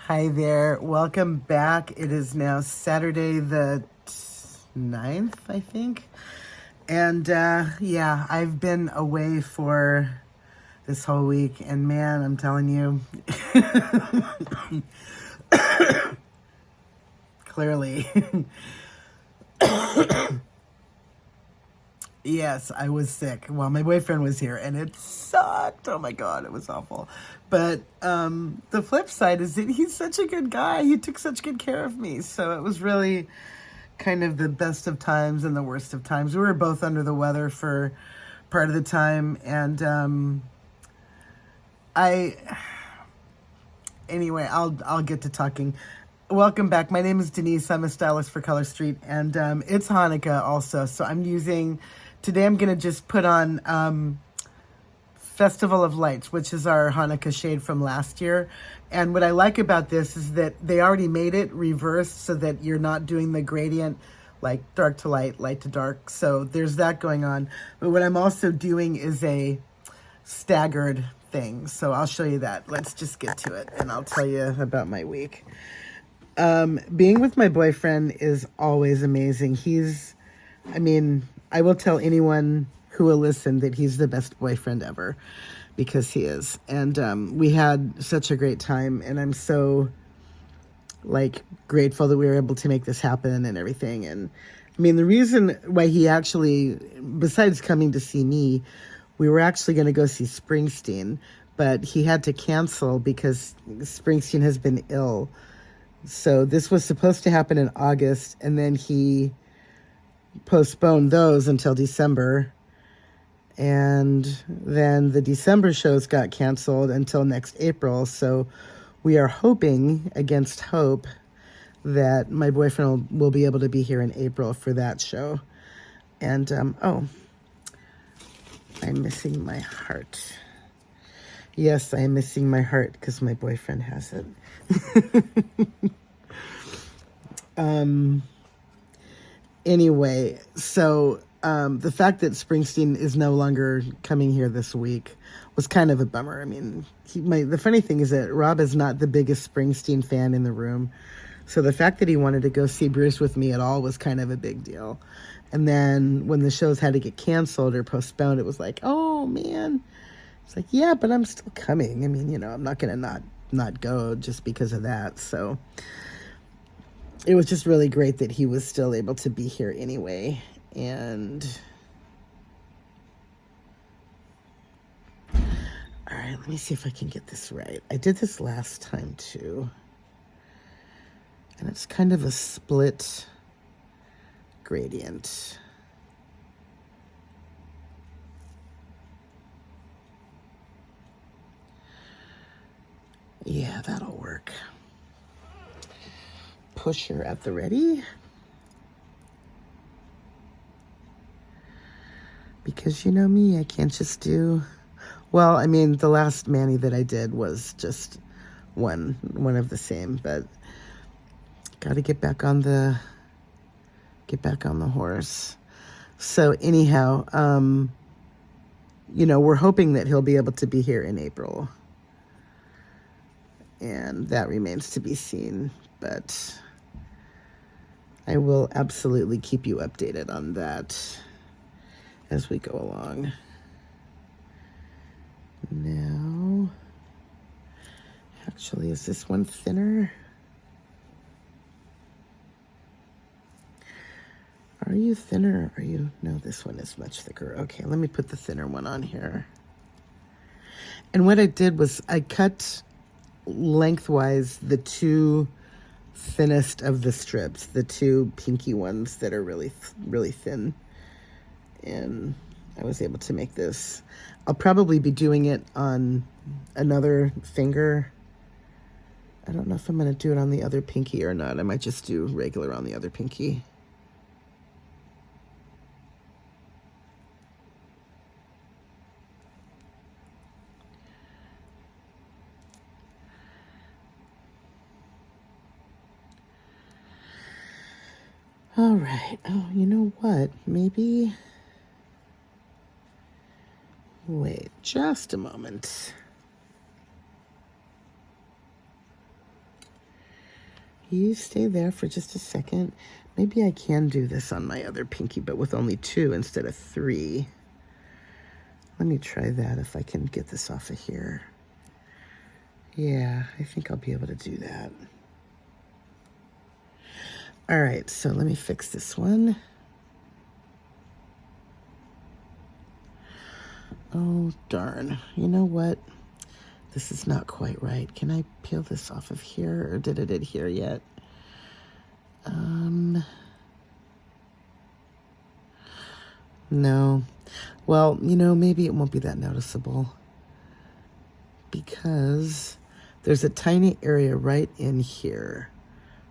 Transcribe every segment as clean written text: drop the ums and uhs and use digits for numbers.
Hi there. Welcome back. It is now Saturday the 9th, I think. And yeah, I've been away for this whole week. And man, I'm telling you, clearly, yes, I was sick. Well, my boyfriend was here and it sucked. Oh my God, it was awful. But the flip side is that he's such a good guy. He took such good care of me. So it was really kind of the best of times and the worst of times. We were both under the weather for part of the time. And anyway, I'll get to talking. Welcome back. My name is Denise. I'm a stylist for Color Street, and it's Hanukkah also. So today I'm going to just put on Festival of Lights, which is our Hanukkah shade from last year. And what I like about this is that they already made it reversed so that you're not doing the gradient like dark to light, light to dark. So there's that going on. But what I'm also doing is a staggered thing. So I'll show you that. Let's just get to it and I'll tell you about my week. Being with my boyfriend is always amazing. I will tell anyone who will listen that he's the best boyfriend ever, because he is. And we had such a great time, and I'm so grateful that we were able to make this happen and everything. And the reason why he actually, besides coming to see me, we were actually going to go see Springsteen, but he had to cancel because Springsteen has been ill. So this was supposed to happen in August, and then he postponed those until December. And then the December shows got canceled until next April. So we are hoping against hope that my boyfriend will be able to be here in April for that show. And, I'm missing my heart. Yes, I am missing my heart because my boyfriend has it. Anyway, so the fact that Springsteen is no longer coming here this week was kind of a bummer. The funny thing is that Rob is not the biggest Springsteen fan in the room. So the fact that he wanted to go see Bruce with me at all was kind of a big deal. And then when the shows had to get canceled or postponed, it was like, oh man. It's like, yeah, but I'm still coming. I'm not going to not go just because of that. So it was just really great that he was still able to be here anyway. And all right, let me see if I can get this right. I did this last time too. And it's kind of a split gradient. Yeah, that'll work. Pusher at the ready. Because you know me, I can't just do... Well, the last mani that I did was just one of the same, but got to get back on the horse. So anyhow, we're hoping that he'll be able to be here in April. And that remains to be seen, but I will absolutely keep you updated on that as we go along. Now, actually, is this one thinner? Are you thinner? Or are you? No, this one is much thicker. Okay, let me put the thinner one on here. And what I did was I cut lengthwise the two thinnest of the strips, the two pinky ones that are really, really thin. And I was able to make this. I'll probably be doing it on another finger. I don't know if I'm going to do it on the other pinky or not. I might just do regular on the other pinky. All right. Oh, you know what? Maybe... Wait, just a moment. You stay there for just a second. Maybe I can do this on my other pinky, but with only 2 instead of 3. Let me try that if I can get this off of here. Yeah, I think I'll be able to do that. All right, so let me fix this one. Oh, darn. You know what? This is not quite right. Can I peel this off of here, or did it adhere yet? No. Well, you know, maybe it won't be that noticeable because there's a tiny area right in here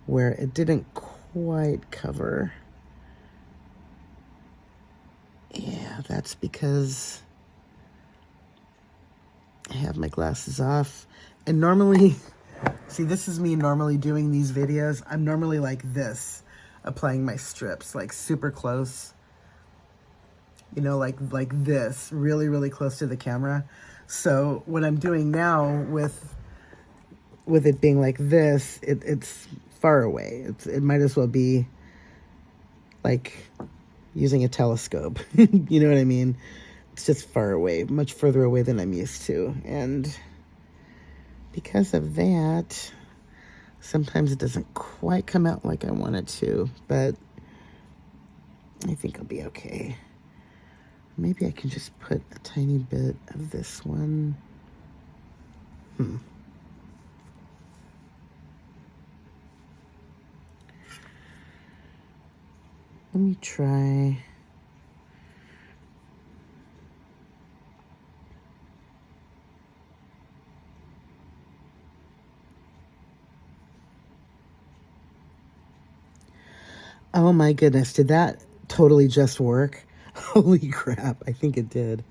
where it didn't quite cover. Yeah, that's because I have my glasses off. And normally, see, this is me normally doing these videos. I'm normally like this, applying my strips, like super close. You know, like this, really, really close to the camera. So what I'm doing now with it being like this, it's far away. It might as well be like using a telescope. You know what I mean? It's just far away, much further away than I'm used to. And because of that, sometimes it doesn't quite come out like I want it to, but I think I'll be okay. Maybe I can just put a tiny bit of this one. Let me try. Oh my goodness, did that totally just work? Holy crap, I think it did.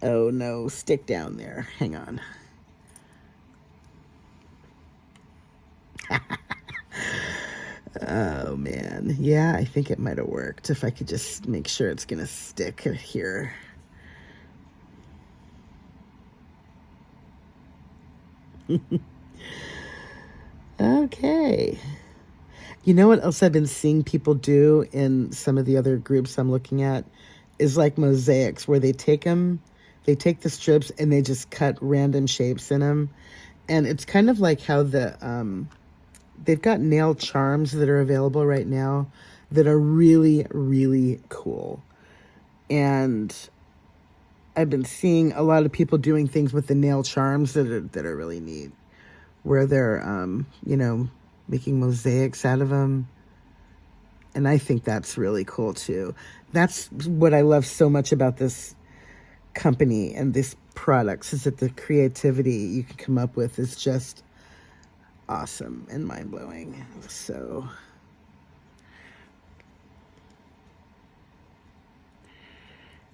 Oh no, stick down there. Hang on. Oh man, yeah, I think it might have worked if I could just make sure it's gonna stick here. Okay. You know what else I've been seeing people do in some of the other groups I'm looking at is like mosaics, where they take the strips and they just cut random shapes in them. And it's kind of like how they've got nail charms that are available right now that are really, really cool. And I've been seeing a lot of people doing things with the nail charms that are really neat, where they're, you know, making mosaics out of them. And I think that's really cool too. That's what I love so much about this company and these products, is that the creativity you can come up with is just awesome and mind-blowing. So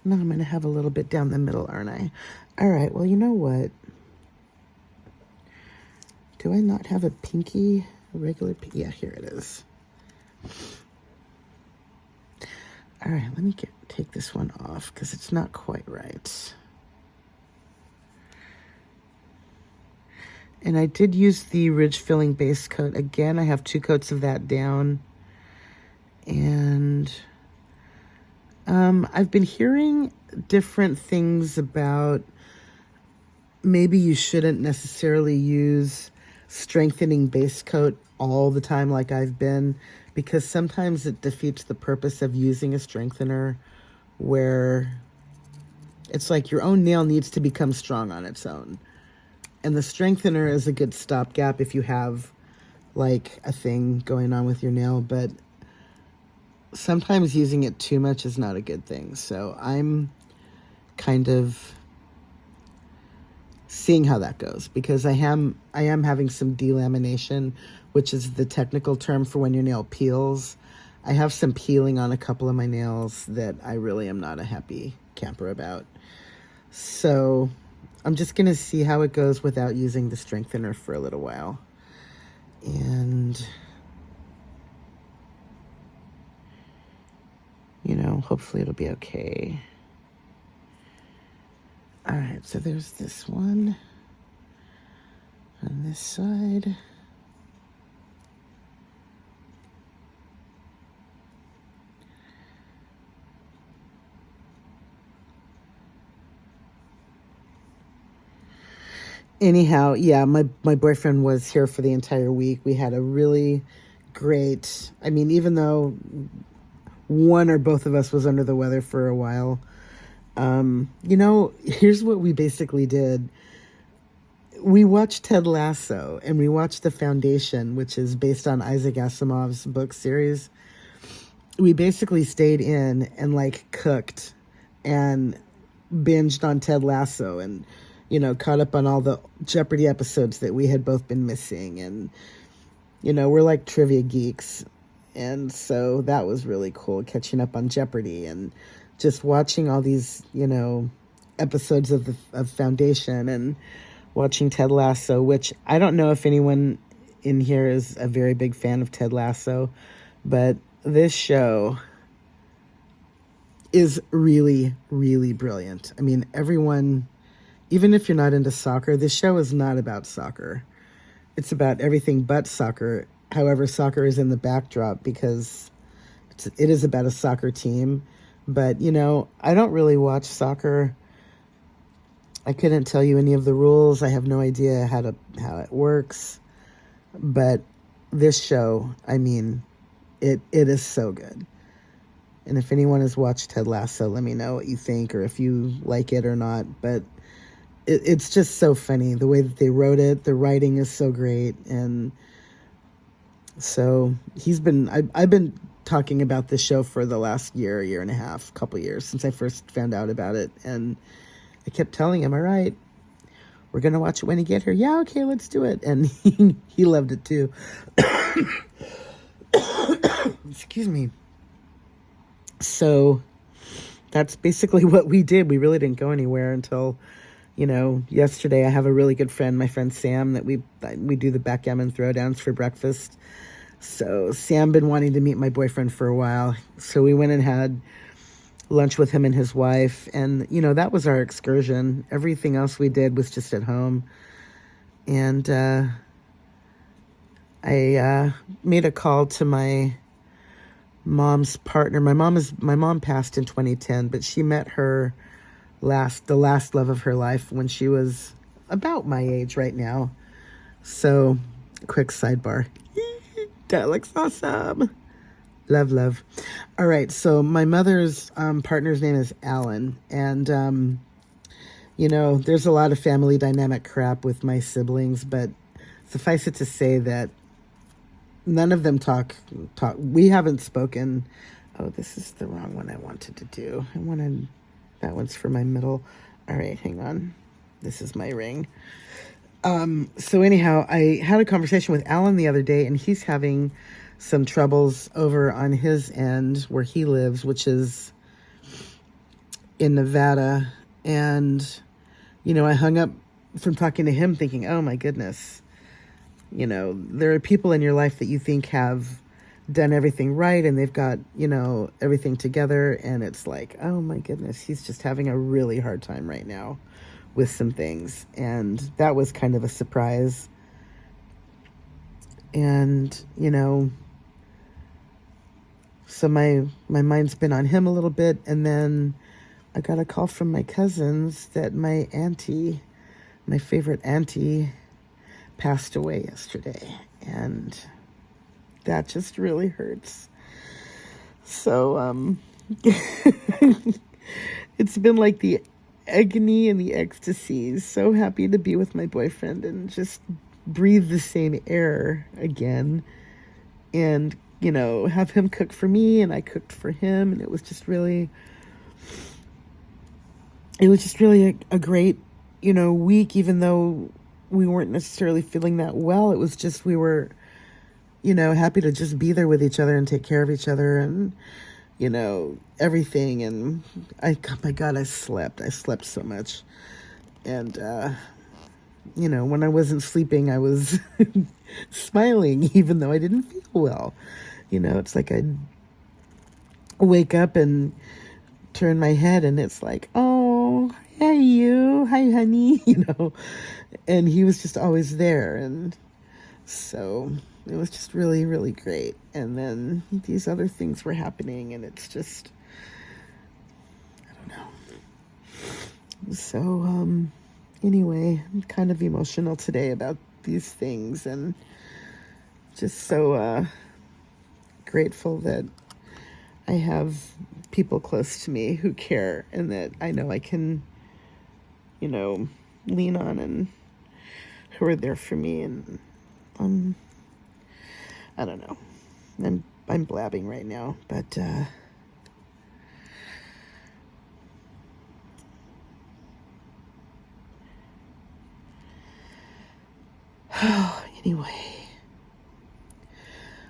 now I'm going to have a little bit down the middle, aren't I? All right, well, you know what? Do I not have a pinky? A regular pinky? Yeah, here it is. All right, let me take this one off because it's not quite right. And I did use the Ridge Filling Base Coat. Again, I have 2 coats of that down. And I've been hearing different things about maybe you shouldn't necessarily use strengthening base coat all the time like I've been, because sometimes it defeats the purpose of using a strengthener, where it's like your own nail needs to become strong on its own. And the strengthener is a good stopgap if you have like a thing going on with your nail, but sometimes using it too much is not a good thing. So I'm kind of seeing how that goes, because I am having some delamination, which is the technical term for when your nail peels. I have some peeling on a couple of my nails that I really am not a happy camper about. So I'm just going to see how it goes without using the strengthener for a little while. And, you know, hopefully it'll be okay. All right, so there's this one on this side. Anyhow, yeah, my boyfriend was here for the entire week. We had a really great, I mean, even though one or both of us was under the weather for a while, here's what we basically did. We watched Ted Lasso, and we watched The Foundation, which is based on Isaac Asimov's book series. We basically stayed in and like cooked and binged on Ted Lasso and, caught up on all the Jeopardy episodes that we had both been missing. And, we're like trivia geeks. And so that was really cool, catching up on Jeopardy and just watching all these, episodes of Foundation and watching Ted Lasso, which I don't know if anyone in here is a very big fan of Ted Lasso, but this show is really, really brilliant. I mean, everyone, even if you're not into soccer, this show is not about soccer. It's about everything but soccer. However, soccer is in the backdrop because it is about a soccer team. But, I don't really watch soccer. I couldn't tell you any of the rules. I have no idea how it works. But this show, I mean, it is so good. And if anyone has watched Ted Lasso, let me know what you think or if you like it or not. But it's just so funny. The way that they wrote it, the writing is so great. And so I've been talking about this show for the last year and a half, couple years since I first found out about it. And I kept telling him, all right, we're going to watch it when you get here. Yeah, okay, let's do it. And he loved it too. Excuse me. So that's basically what we did. We really didn't go anywhere until, yesterday. I have a really good friend, my friend Sam, that we do the backgammon throwdowns for breakfast. So Sam been wanting to meet my boyfriend for a while. So we went and had lunch with him and his wife. And, that was our excursion. Everything else we did was just at home. And I made a call to my mom's partner. My mom passed in 2010, but she met the last love of her life when she was about my age right now. So, quick sidebar. That looks awesome. Love. All right, so my mother's partner's name is Alan, and there's a lot of family dynamic crap with my siblings, but suffice it to say that none of them talk. We haven't spoken. Oh, this is the wrong one I wanted to do. That one's for my middle. All right, hang on. This is my ring. So anyhow, I had a conversation with Alan the other day, and he's having some troubles over on his end where he lives, which is in Nevada. And, I hung up from talking to him thinking, oh my goodness, there are people in your life that you think have done everything right and they've got, everything together. And it's like, oh my goodness, he's just having a really hard time right now with some things. And that was kind of a surprise. And, so my mind's been on him a little bit. And then I got a call from my cousins that my favorite auntie, passed away yesterday. And that just really hurts. So, it's been like the agony and the ecstasy. So happy to be with my boyfriend and just breathe the same air again. And, have him cook for me and I cooked for him. And it was just really a great, week, even though we weren't necessarily feeling that well. It was just, we were, happy to just be there with each other and take care of each other and, everything. And oh my God, I slept so much. And, when I wasn't sleeping, I was smiling, even though I didn't feel well. It's like I'd wake up and turn my head and it's like, oh, hey you, hi honey, and he was just always there. And so it was just really, really great. And then these other things were happening and it's just, I don't know. So, Anyway, I'm kind of emotional today about these things, and just so grateful that I have people close to me who care and that I know I can, lean on, and who are there for me. And I don't know. I'm blabbing right now, but anyway.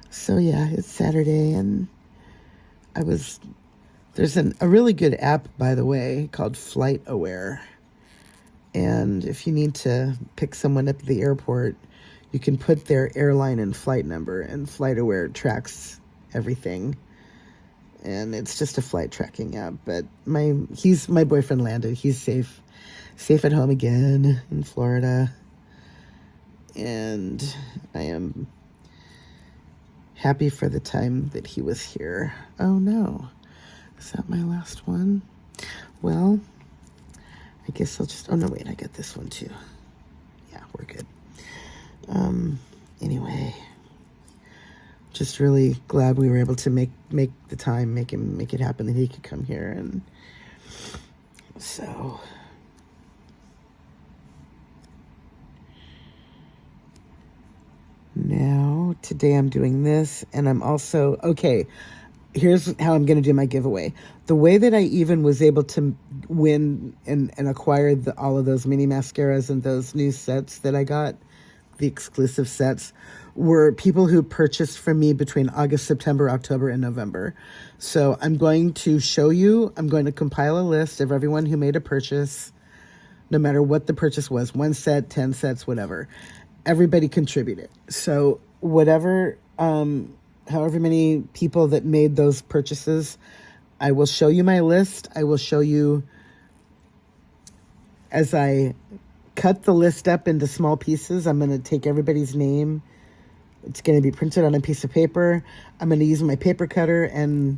So yeah, it's Saturday, and there's a really good app, by the way, called Flight Aware. And if you need to pick someone up at the airport, you can put their airline and flight number, and Flight Aware tracks everything. And it's just a flight tracking app. But my boyfriend landed. He's safe at home again in Florida. And I am happy for the time that he was here. Oh no. Is that my last one? Well, I guess I'll just, oh no, wait, I got this one too. Yeah, we're good. Anyway, just really glad we were able to make the time, make it happen, that he could come here. And so now today I'm doing this, and I'm also, okay, here's how I'm going to do my giveaway. The way that I even was able to win and acquire all of those mini mascaras and those new sets that I got, the exclusive sets, were people who purchased from me between August, September, October, and November. So I'm going to show you, I'm going to compile a list of everyone who made a purchase, no matter what the purchase was, 1 set, 10 sets, whatever. Everybody contributed. So whatever, however many people that made those purchases, I will show you my list. I will show you, as I cut the list up into small pieces, I'm going to take everybody's name. It's going to be printed on a piece of paper. I'm going to use my paper cutter and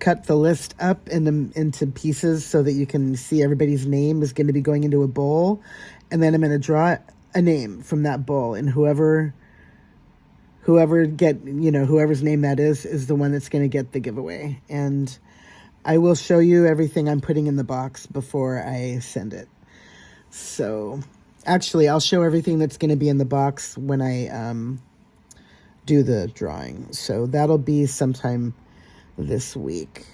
cut the list up into pieces so that you can see everybody's name is going to be going into a bowl. And then I'm going to draw a name from that bowl, and whoever's name that is the one that's going to get the giveaway. And I will show you everything I'm putting in the box before I send it. So actually, I'll show everything that's going to be in the box when I do the drawing. So that'll be sometime this week.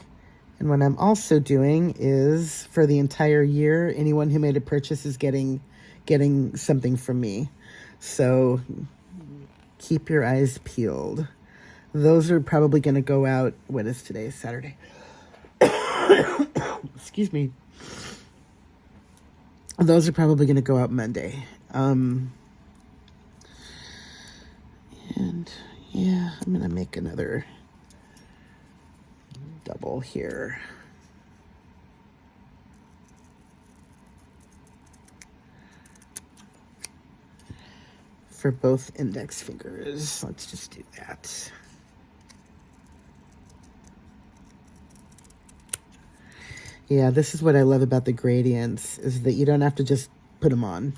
And what I'm also doing is, for the entire year, anyone who made a purchase is getting something from me. So keep your eyes peeled. Those are probably going to go out, what is today? Saturday. Excuse me. Those are probably going to go out Monday. And yeah, I'm going to make another double here. For both index fingers. Let's just do that. Yeah, this is what I love about the gradients, is that you don't have to just put them on.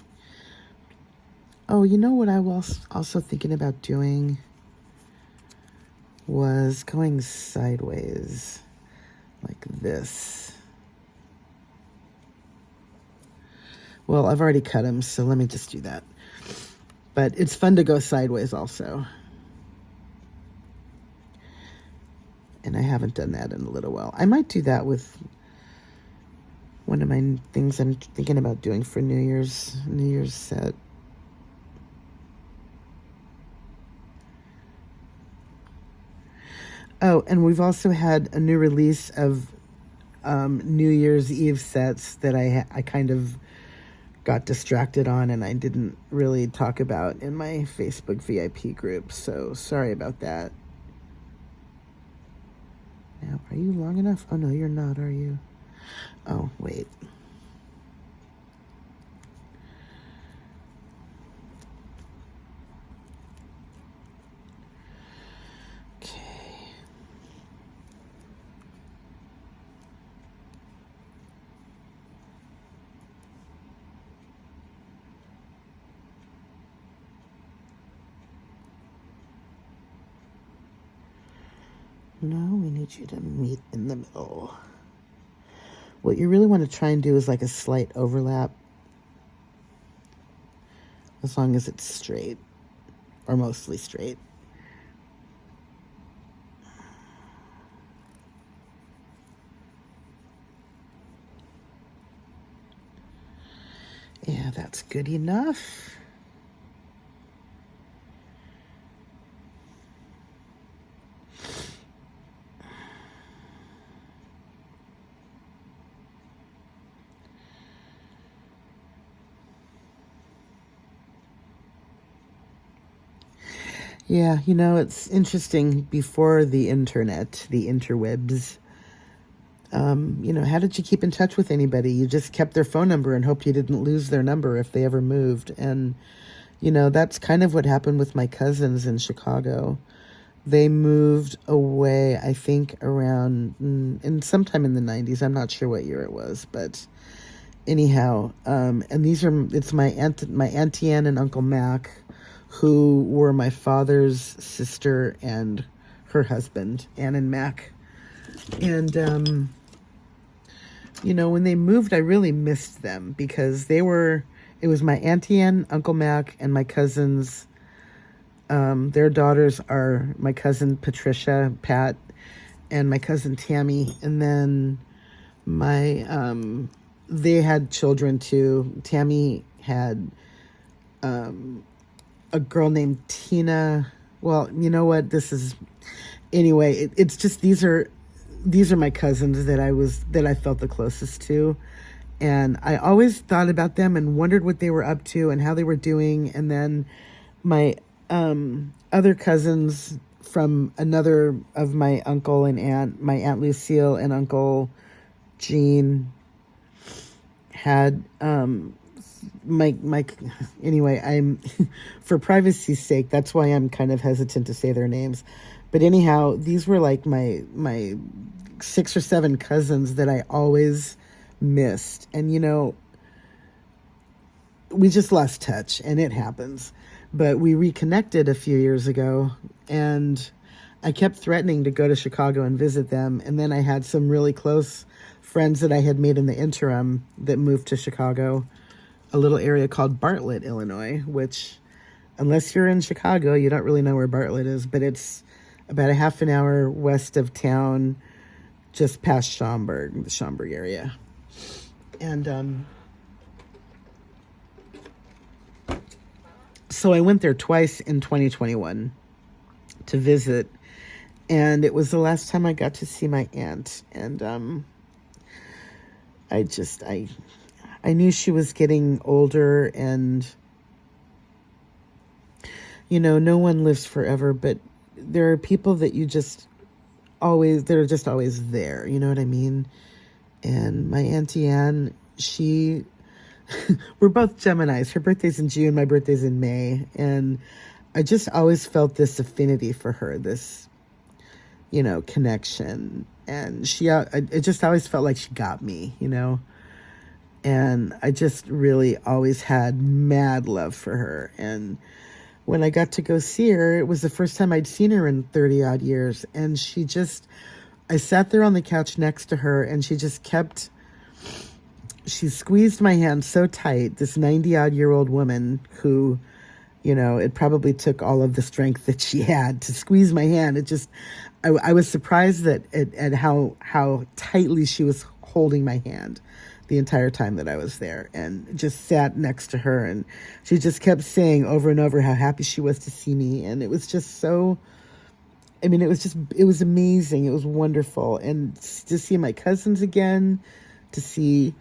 Oh, you know what I was also thinking about doing was going sideways like this. Well, I've already cut them, so let me just do that. But it's fun to go sideways also. And I haven't done that in a little while. I might do that with one of my things I'm thinking about doing for New Year's set. Oh, and we've also had a new release of New Year's Eve sets that I kind of got distracted on, and I didn't really talk about in my Facebook VIP group, so sorry about that. Now, are you long enough? Oh, no, you're not, are you? Oh, wait. No, we need you to meet in the middle. What you really want to try and do is like a slight overlap, as long as it's straight, or mostly straight. Yeah, that's good enough. Yeah, you know, it's interesting. Before the internet, the interwebs, you know, how did you keep in touch with anybody? You just kept their phone number and hoped you didn't lose their number if they ever moved. And, you know, that's kind of what happened with my cousins in Chicago. They moved away, I think, around, sometime in the 90s. I'm not sure what year it was, but anyhow, and it's my Auntie Ann and Uncle Mac, who were my father's sister and her husband, Ann and Mac. And, you know, when they moved, I really missed them because it was my Auntie Ann, Uncle Mac, and my cousins. Their daughters are my cousin Patricia, Pat, and my cousin Tammy. And then they had children too. Tammy had a girl named Tina. Well, you know what? Anyway, it's just these are my cousins that I felt the closest to. And I always thought about them and wondered what they were up to and how they were doing. And then my other cousins from another of my uncle and aunt, my Aunt Lucille and Uncle Gene, had anyway, I'm for privacy's sake, that's why I'm kind of hesitant to say their names. But anyhow, these were like my 6 or 7 cousins that I always missed. And, you know, we just lost touch, and it happens. But we reconnected a few years ago, and I kept threatening to go to Chicago and visit them. And then I had some really close friends that I had made in the interim that moved to Chicago, a little area called Bartlett, Illinois, which, unless you're in Chicago, you don't really know where Bartlett is, but it's about a half an hour west of town, just past Schaumburg, the Schaumburg area. And so I went there twice in 2021 to visit, and it was the last time I got to see my aunt. And I knew she was getting older, and, you know, no one lives forever, but there are people that they're just always there, you know what I mean? And my Auntie Ann, we're both Geminis. Her birthday's in June, my birthday's in May, and I just always felt this affinity for her, this, you know, connection. And it just always felt like she got me, you know? And I just really always had mad love for her. And when I got to go see her, it was the first time I'd seen her in 30 odd years. And I sat there on the couch next to her, and she squeezed my hand so tight, this 90 odd year old woman who, you know, it probably took all of the strength that she had to squeeze my hand. I was surprised at how tightly she was holding my hand the entire time that I was there, and just sat next to her, and she just kept saying over and over how happy she was to see me. And it was just so, I mean, it was amazing. It was wonderful. And to see my cousins again, to see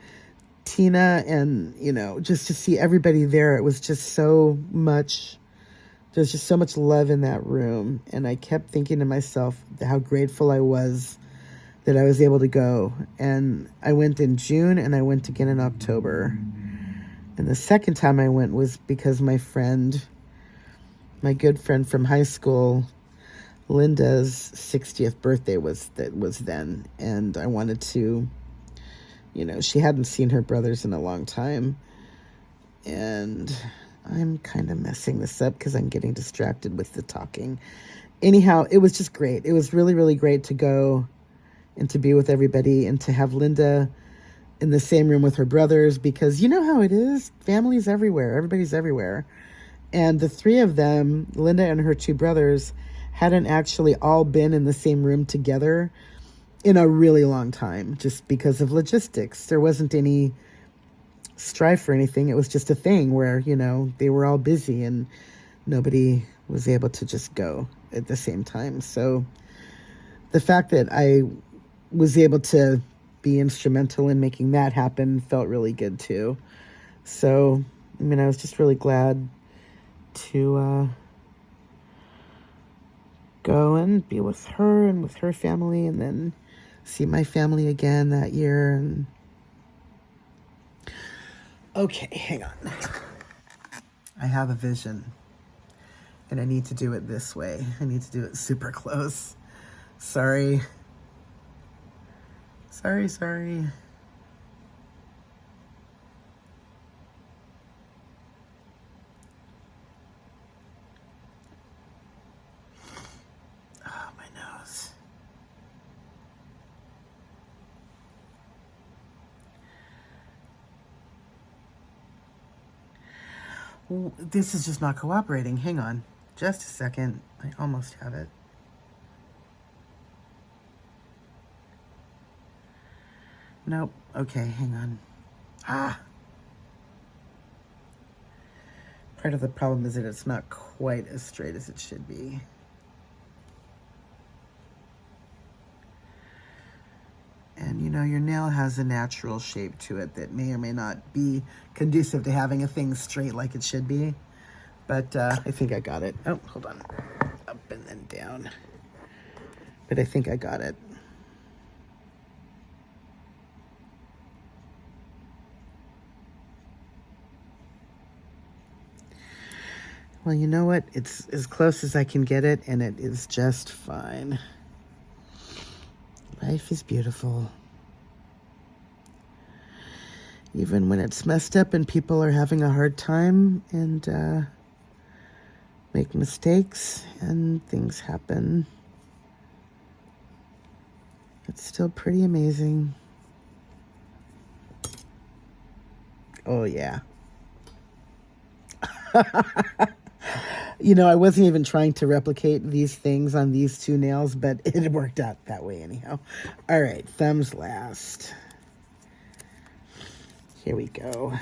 Tina, and, you know, just to see everybody there, it was just so much, there's just so much love in that room. And I kept thinking to myself how grateful I was that I was able to go. And I went in June, and I went again in October. And the second time I went was because my good friend from high school, Linda's 60th birthday was then. And I wanted to, you know, she hadn't seen her brothers in a long time. And I'm kind of messing this up because I'm getting distracted with the talking. anyhow, it was just great. It was really, really great to go and to be with everybody and to have Linda in the same room with her brothers, because you know how it is. Family's everywhere. Everybody's everywhere. And the three of them, Linda and her two brothers, hadn't actually all been in the same room together in a really long time, just because of logistics. There wasn't any strife or anything. It was just a thing where, you know, they were all busy and nobody was able to just go at the same time. So the fact that I was able to be instrumental in making that happen felt really good too. So, I mean, I was just really glad to go and be with her and with her family, and then see my family again that year. And okay, hang on. I have a vision, and I need to do it this way. I need to do it super close. Sorry. Sorry. Oh, my nose. This is just not cooperating. Hang on. Just a second. I almost have it. Nope. Okay, hang on. Part of the problem is that it's not quite as straight as it should be. And you know, your nail has a natural shape to it that may or may not be conducive to having a thing straight like it should be. But I think I got it. Oh, hold on. Up and then down. But I think I got it. Well, you know what? It's as close as I can get it, and it is just fine. Life is beautiful. Even when it's messed up and people are having a hard time and make mistakes and things happen, it's still pretty amazing. Oh, yeah. You know, I wasn't even trying to replicate these things on these two nails, but it worked out that way anyhow. All right, thumbs last. Here we go.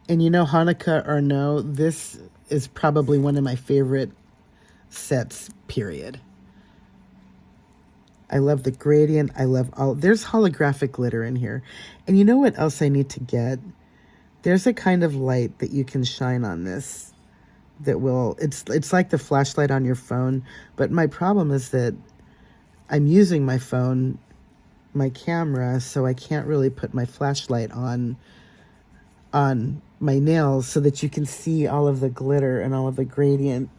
And you know, Hanukkah or no, this is probably one of my favorite sets, period. I love the gradient. I love all... There's holographic glitter in here. And you know what else I need to get? There's a kind of light that you can shine on this that will... It's like the flashlight on your phone. But my problem is that I'm using my phone, my camera, so I can't really put my flashlight on my nails so that you can see all of the glitter and all of the gradient.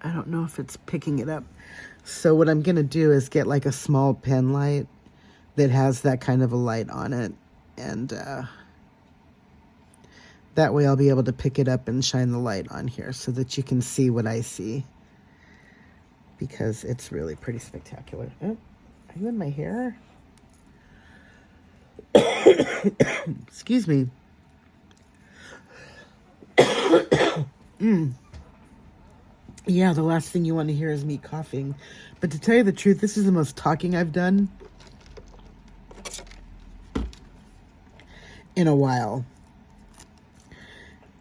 I don't know if it's picking it up. So what I'm going to do is get like a small pen light that has that kind of a light on it. And that way I'll be able to pick it up and shine the light on here so that you can see what I see. Because it's really pretty spectacular. Oh, are you in my hair? Excuse me. Yeah, the last thing you want to hear is me coughing. But to tell you the truth, this is the most talking I've done in a while.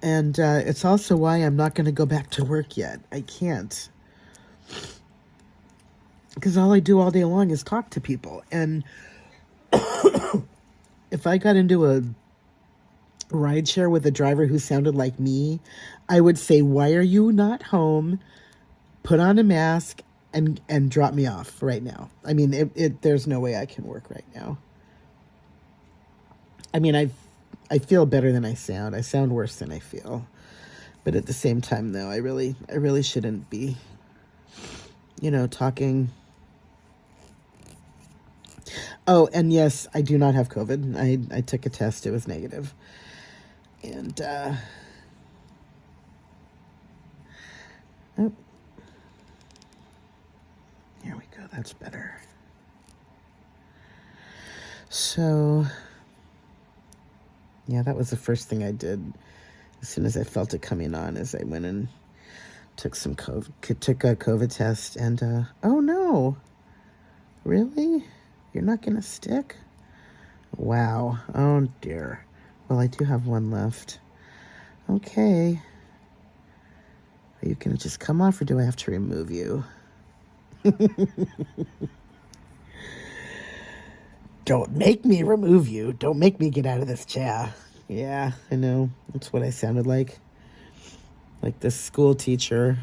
And it's also why I'm not going to go back to work yet. I can't. Because all I do all day long is talk to people. And if I got into a rideshare with a driver who sounded like me, I would say, why are you not home? Put on a mask and drop me off right now. I mean, there's no way I can work right now. I mean, I feel better than I sound. I sound worse than I feel. But at the same time, though, I really shouldn't be, talking. Oh, and yes, I do not have COVID. I took a test. It was negative. And, oh, here we go. That's better. So, yeah, that was the first thing I did as soon as I felt it coming on, as I went and took a COVID test. And, oh no, really? You're not going to stick? Wow. Oh dear. Well, I do have one left. Okay. Are you going to just come off, or do I have to remove you? Don't make me remove you. Don't make me get out of this chair. Yeah, I know. That's what I sounded like. Like this school teacher.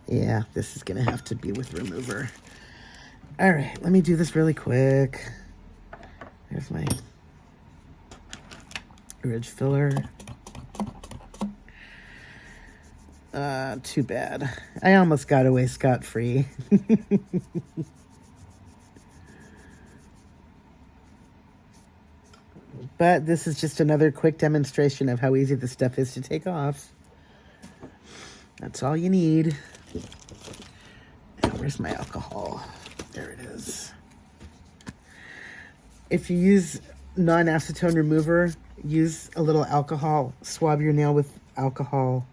Yeah, this is going to have to be with remover. All right, let me do this really quick. There's my ridge filler. Too bad. I almost got away scot-free. But this is just another quick demonstration of how easy this stuff is to take off. That's all you need. And where's my alcohol? There it is. If you use non-acetone remover, use a little alcohol. Swab your nail with alcohol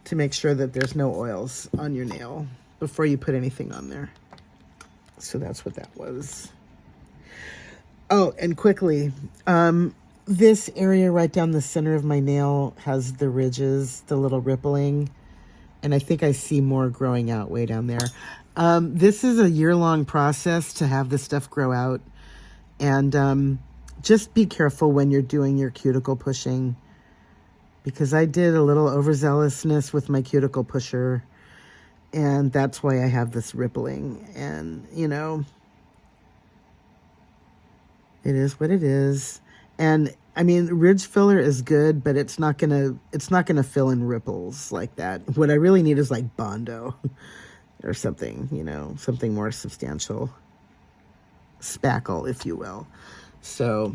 to make sure that there's no oils on your nail before you put anything on there. So that's what that was. Oh, and quickly, this area right down the center of my nail has the ridges, the little rippling, and I think I see more growing out way down there. This is a year-long process to have this stuff grow out, and just be careful when you're doing your cuticle pushing, because I did a little overzealousness with my cuticle pusher, and that's why I have this rippling, and, it is what it is. And I mean, ridge filler is good, but it's not gonna fill in ripples like that. What I really need is like Bondo or something, something more substantial. Spackle, if you will. So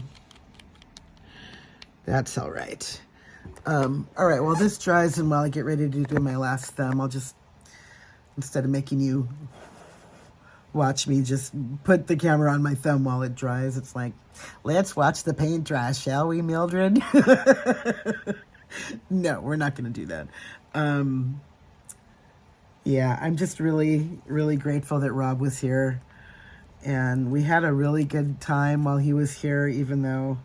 that's all right. All right, well, this dries, and while I get ready to do my last thumb, I'll just, instead of making you watch me just put the camera on my thumb while it dries, it's like, let's watch the paint dry, shall we, Mildred? No, we're not going to do that. Yeah, I'm just really, really grateful that Rob was here. And we had a really good time while he was here, even though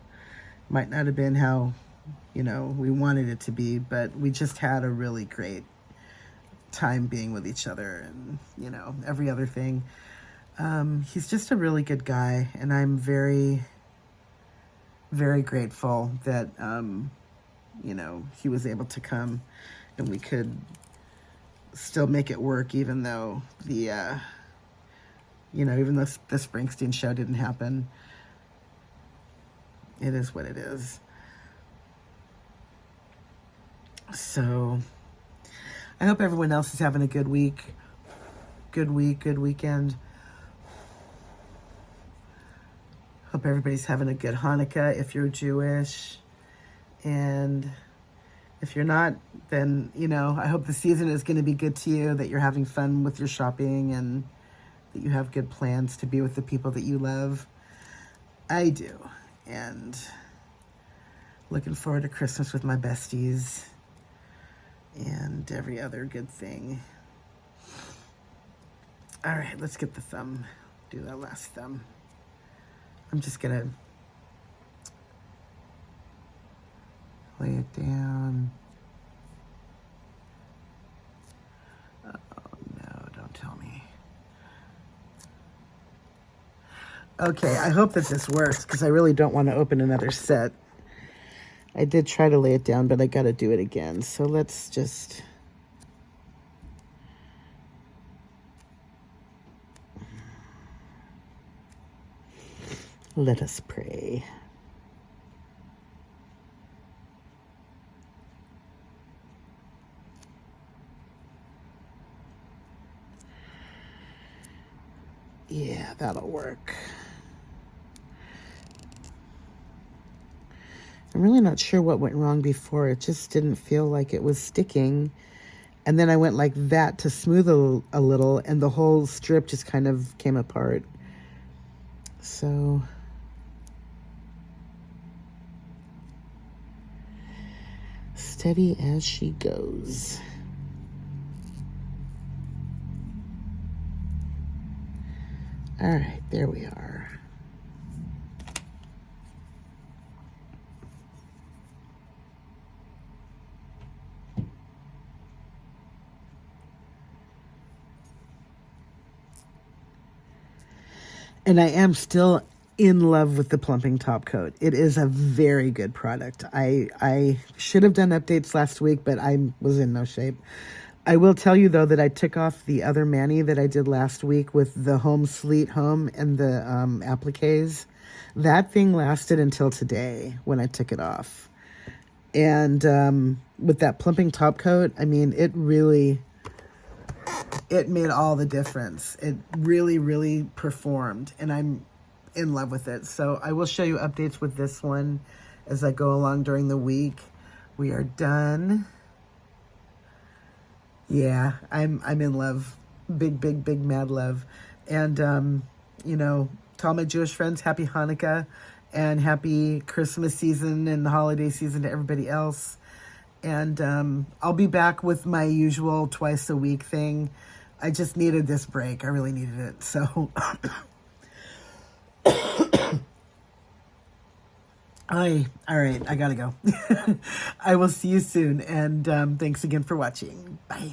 it might not have been how, we wanted it to be. But we just had a really great time being with each other and, every other thing. He's just a really good guy, and I'm very, very grateful that, he was able to come and we could still make it work, even though the Springsteen show didn't happen. It is what it is. So I hope everyone else is having a good week, good weekend. Hope everybody's having a good Hanukkah if you're Jewish. And if you're not, then, I hope the season is going to be good to you, that you're having fun with your shopping, and that you have good plans to be with the people that you love. I do. And looking forward to Christmas with my besties and every other good thing. All right, let's get the thumb. Do that last thumb. I'm just going to lay it down. Oh, no, don't tell me. Okay, I hope that this works, because I really don't want to open another set. I did try to lay it down, but I got to do it again. So let's just... let us pray. Yeah, that'll work. I'm really not sure what went wrong before. It just didn't feel like it was sticking. And then I went like that to smooth a little, and the whole strip just kind of came apart. So steady as she goes. All right, there we are. And I am still in love with the plumping top coat. It is a very good product. I should have done updates last week, but I was in no shape. I will tell you, though, that I took off the other mani that I did last week with the Home Sleet Home and the appliqués. That thing lasted until today when I took it off. And with that plumping top coat, I mean, it made all the difference. It really, really performed, and I'm in love with it. So I will show you updates with this one as I go along during the week. We are done. Yeah, I'm in love. Big, big, big mad love. And, you know, to all my Jewish friends, happy Hanukkah and happy Christmas season and the holiday season to everybody else. And I'll be back with my usual twice a week thing. I just needed this break. I really needed it. So all right, I gotta go. I will see you soon. And thanks again for watching. Bye.